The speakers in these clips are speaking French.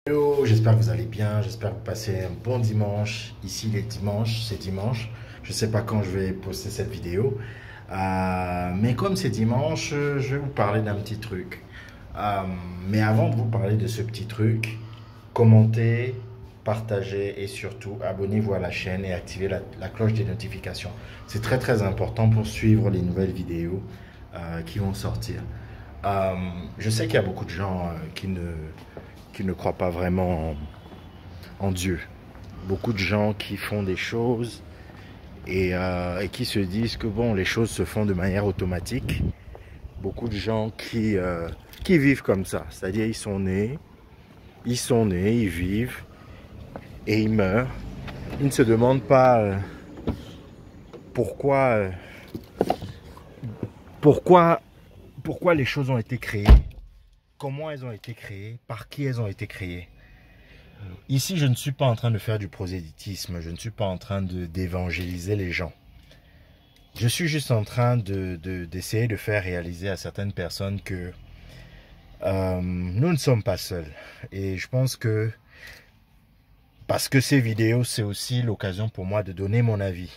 Hello, j'espère que vous allez bien, j'espère que vous passez un bon dimanche. Ici, les dimanches, c'est dimanche. Je ne sais pas quand je vais poster cette vidéo. Mais comme c'est dimanche, je vais vous parler d'un petit truc. Euh, mais avant de vous parler de ce petit truc, commentez, partagez et surtout abonnez-vous à la chaîne et activez la cloche des notifications. C'est très très important pour suivre les nouvelles vidéos qui vont sortir. Euh, je sais qu'il y a beaucoup de gens qui ne croient pas vraiment en Dieu. Beaucoup de gens qui font des choses et qui se disent que bon, les choses se font de manière automatique. Beaucoup de gens qui vivent comme ça. C'est-à-dire ils sont nés, ils vivent et ils meurent. Ils ne se demandent pas pourquoi, pourquoi, pourquoi les choses ont été créées, comment elles ont été créées, par qui elles ont été créées. Ici, je ne suis pas en train de faire du prosélytisme, je ne suis pas en train d'évangéliser les gens. Je suis juste en train d'essayer de faire réaliser à certaines personnes que nous ne sommes pas seuls. Et je pense que, parce que ces vidéos, c'est aussi l'occasion pour moi de donner mon avis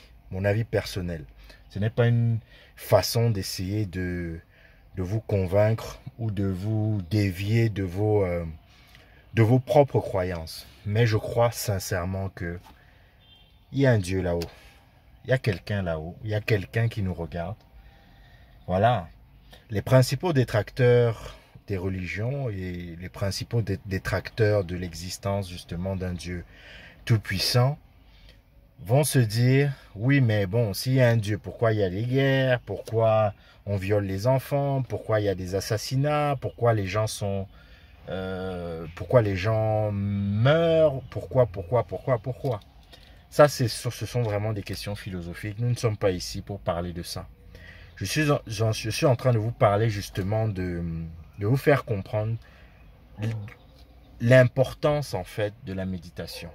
personnel. Ce n'est pas une façon d'essayer de vous convaincre ou de vous dévier de vos propres croyances. Mais je crois sincèrement que il y a un Dieu là-haut. Il y a quelqu'un là-haut. Il y a quelqu'un qui nous regarde. Voilà. Les principaux détracteurs des religions et les principaux détracteurs de l'existence justement d'un Dieu tout-puissant vont se dire, oui mais bon, s'il y a un Dieu, pourquoi il y a des guerres, pourquoi on viole les enfants, pourquoi il y a des assassinats, pourquoi les gens meurent, pourquoi. Ça, ce sont vraiment des questions philosophiques. Nous ne sommes pas ici pour parler de ça. Je suis en train de vous parler justement de vous faire comprendre l'importance en fait de la méditation.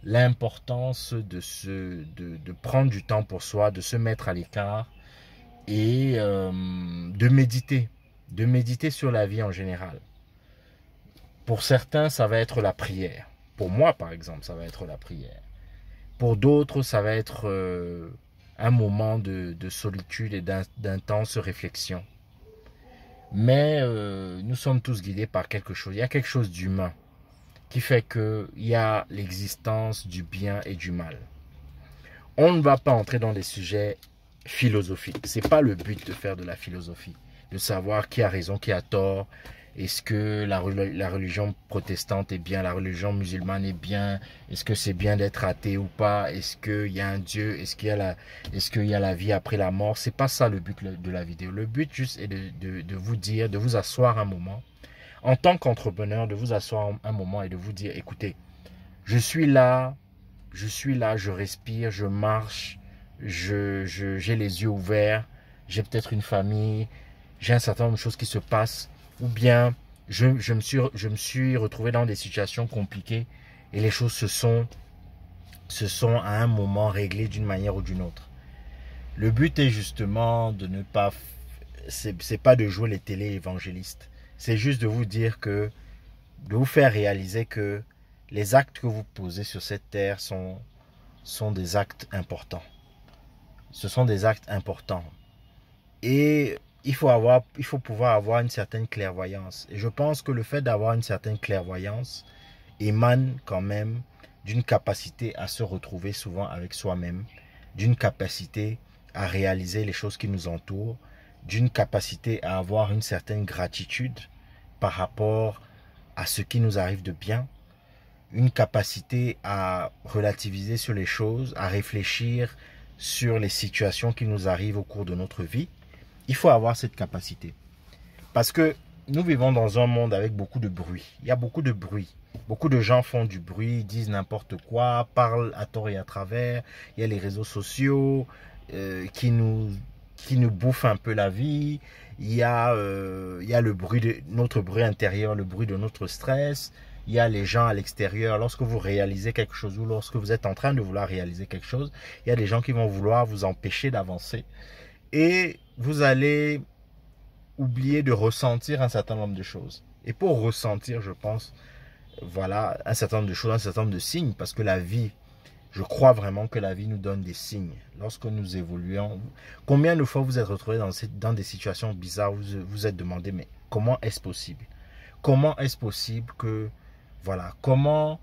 L'importance de prendre du temps pour soi, de se mettre à l'écart et de méditer. De méditer sur la vie en général. Pour certains, ça va être la prière. Pour moi, par exemple, ça va être la prière. Pour d'autres, ça va être un moment de solitude et d'intense réflexion. Mais nous sommes tous guidés par quelque chose. Il y a quelque chose d'humain qui fait qu'il y a l'existence du bien et du mal. On ne va pas entrer dans des sujets philosophiques. Ce n'est pas le but de faire de la philosophie, de savoir qui a raison, qui a tort. Est-ce que la religion protestante est bien, la religion musulmane est bien? Est-ce que c'est bien d'être athée ou pas? Est-ce qu'il y a un Dieu? Est-ce qu'il y a la vie après la mort? C'est pas ça le but de la vidéo. Le but juste est de vous dire, de vous asseoir un moment. En tant qu'entrepreneur, de vous asseoir un moment et de vous dire, écoutez, je suis là, je respire, je marche, j'ai les yeux ouverts, j'ai peut-être une famille, j'ai un certain nombre de choses qui se passent. Ou bien je me suis retrouvé dans des situations compliquées et les choses se sont à un moment réglées d'une manière ou d'une autre. Le but est justement de ne pas, c'est pas de jouer les télé-évangélistes. C'est juste de vous dire que, de vous faire réaliser que les actes que vous posez sur cette terre sont des actes importants. Ce sont des actes importants. Et il faut pouvoir avoir une certaine clairvoyance. Et je pense que le fait d'avoir une certaine clairvoyance émane quand même d'une capacité à se retrouver souvent avec soi-même, d'une capacité à réaliser les choses qui nous entourent, d'une capacité à avoir une certaine gratitude par rapport à ce qui nous arrive de bien, une capacité à relativiser sur les choses, à réfléchir sur les situations qui nous arrivent au cours de notre vie. Il faut avoir cette capacité. Parce que nous vivons dans un monde avec beaucoup de bruit. Il y a beaucoup de bruit. Beaucoup de gens font du bruit, disent n'importe quoi, parlent à tort et à travers. Il y a les réseaux sociaux qui nous bouffent un peu la vie. Il y a le bruit de notre bruit intérieur, le bruit de notre stress. Il y a les gens à l'extérieur. Lorsque vous réalisez quelque chose ou lorsque vous êtes en train de vouloir réaliser quelque chose, il y a des gens qui vont vouloir vous empêcher d'avancer. Et vous allez oublier de ressentir un certain nombre de choses. Et pour ressentir, je pense, voilà, un certain nombre de choses, un certain nombre de signes, parce que la vie, je crois vraiment que la vie nous donne des signes. Lorsque nous évoluons, combien de fois vous êtes retrouvés dans des situations bizarres où vous vous êtes demandé, mais comment est-ce possible? Comment est-ce possible que, voilà, comment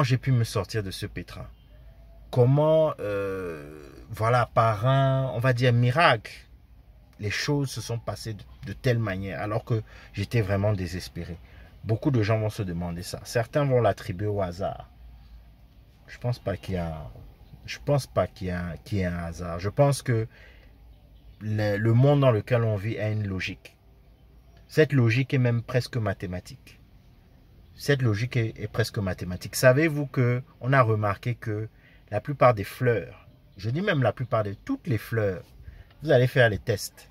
j'ai pu me sortir de ce pétrin? Comment, voilà, par un, on va dire, miracle, les choses se sont passées de telle manière, alors que j'étais vraiment désespéré. Beaucoup de gens vont se demander ça. Certains vont l'attribuer au hasard. Je pense pas qu'il y a, je pense pas qu'il y ait un hasard. Je pense que le monde dans lequel on vit a une logique. Cette logique est même presque mathématique. Cette logique est presque mathématique. Savez-vous que on a remarqué que la plupart des fleurs, je dis même la plupart de toutes les fleurs, vous allez faire les tests,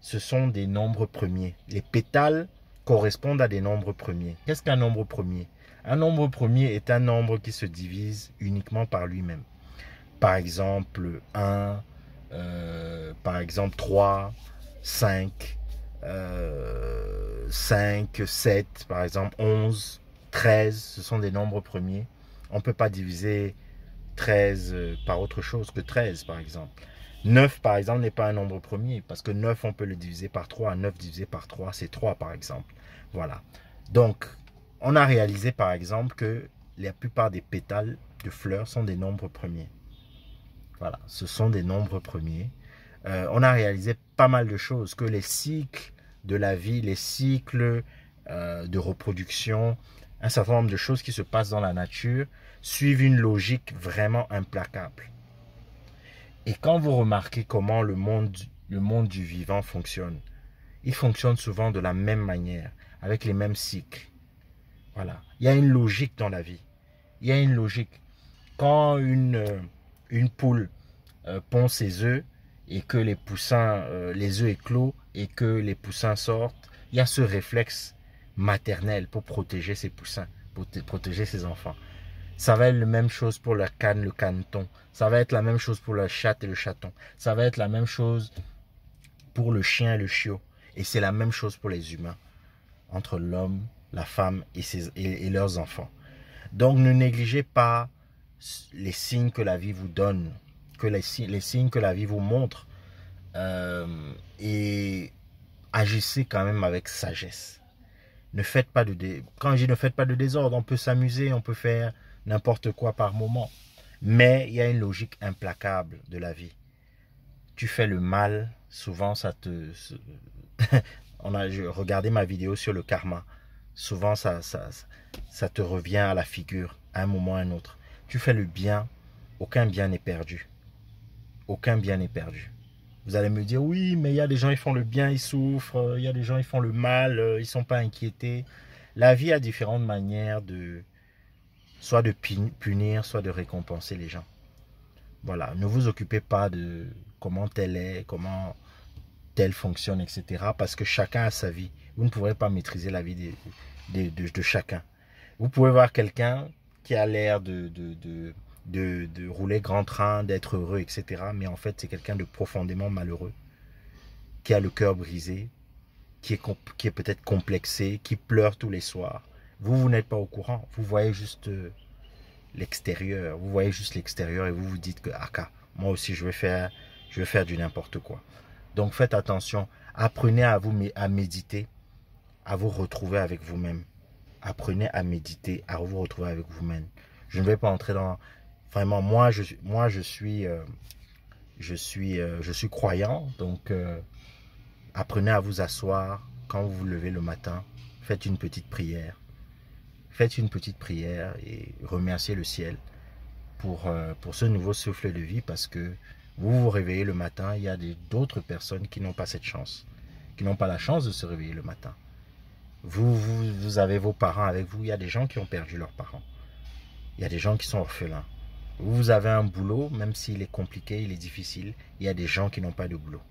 ce sont des nombres premiers. Les pétales correspondent à des nombres premiers. Qu'est-ce qu'un nombre premier? Un nombre premier est un nombre qui se divise uniquement par lui-même. Par exemple, 1, par exemple 3, 5, 5, 7, par exemple 11, 13, ce sont des nombres premiers. On ne peut pas diviser 13 par autre chose que 13, par exemple. 9, par exemple, n'est pas un nombre premier, parce que 9, on peut le diviser par 3. 9 divisé par 3, c'est 3, par exemple. Voilà. Donc, on a réalisé, par exemple, que la plupart des pétales de fleurs sont des nombres premiers. Voilà, ce sont des nombres premiers. On a réalisé pas mal de choses, que les cycles de la vie, les cycles de reproduction, un certain nombre de choses qui se passent dans la nature, suivent une logique vraiment implacable. Et quand vous remarquez comment le monde du vivant fonctionne, il fonctionne souvent de la même manière, avec les mêmes cycles. Voilà. Il y a une logique dans la vie. Il y a une logique. Quand une poule pond ses œufs et que les poussins, les œufs éclosent et que les poussins sortent, il y a ce réflexe maternel pour protéger ses poussins, pour protéger ses enfants. Ça va être la même chose pour la canne, le caneton. Ça va être la même chose pour la chatte et le chaton. Ça va être la même chose pour le chien et le chiot. Et c'est la même chose pour les humains, entre l'homme, la femme et leurs enfants. Donc ne négligez pas les signes que la vie vous donne, que les signes que la vie vous montre, et agissez quand même avec sagesse. Ne faites pas quand je dis ne faites pas de désordre, on peut s'amuser, on peut faire n'importe quoi par moment. Mais il y a une logique implacable de la vie. Tu fais le mal, souvent ça te... On a regardé ma vidéo sur le karma. Souvent ça te revient à la figure, à un moment ou à un autre. Tu fais le bien, aucun bien n'est perdu. Aucun bien n'est perdu. Vous allez me dire, oui, mais il y a des gens qui font le bien, ils souffrent. Il y a des gens qui font le mal, ils ne sont pas inquiétés. La vie a différentes manières soit de punir, soit de récompenser les gens. Voilà, ne vous occupez pas de comment tel est, comment tel fonctionne, etc. Parce que chacun a sa vie. Vous ne pourrez pas maîtriser la vie de chacun. Vous pouvez voir quelqu'un qui a l'air de rouler grand train, d'être heureux, etc. Mais en fait, c'est quelqu'un de profondément malheureux, qui a le cœur brisé, qui est peut-être complexé, qui pleure tous les soirs. Vous n'êtes pas au courant. Vous voyez juste l'extérieur. Vous voyez juste l'extérieur et vous vous dites que, ah, moi aussi, je vais faire du n'importe quoi. Donc, faites attention. Apprenez à méditer, à vous retrouver avec vous-même. Apprenez à méditer, à vous retrouver avec vous-même. Je ne vais pas entrer dans... Vraiment, moi, je suis croyant. Donc, apprenez à vous asseoir quand vous vous levez le matin. Faites une petite prière. Faites une petite prière et remerciez le ciel pour ce nouveau souffle de vie, parce que vous vous réveillez le matin, il y a d'autres personnes qui n'ont pas cette chance, qui n'ont pas la chance de se réveiller le matin. Vous avez vos parents avec vous, il y a des gens qui ont perdu leurs parents. Il y a des gens qui sont orphelins. Vous avez un boulot, même s'il est compliqué, il est difficile, il y a des gens qui n'ont pas de boulot.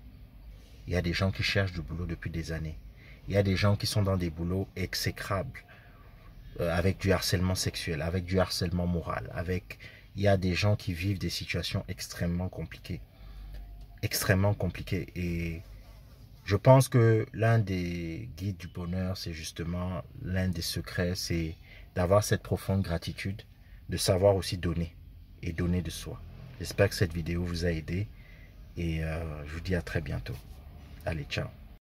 Il y a des gens qui cherchent du boulot depuis des années. Il y a des gens qui sont dans des boulots exécrables, avec du harcèlement sexuel, avec du harcèlement moral, il y a des gens qui vivent des situations extrêmement compliquées. Extrêmement compliquées. Et Je pense que l'un des guides du bonheur, c'est justement l'un des secrets, c'est d'avoir cette profonde gratitude, de savoir aussi donner et donner de soi. J'espère que cette vidéo vous a aidé et je vous dis à très bientôt. Allez, ciao.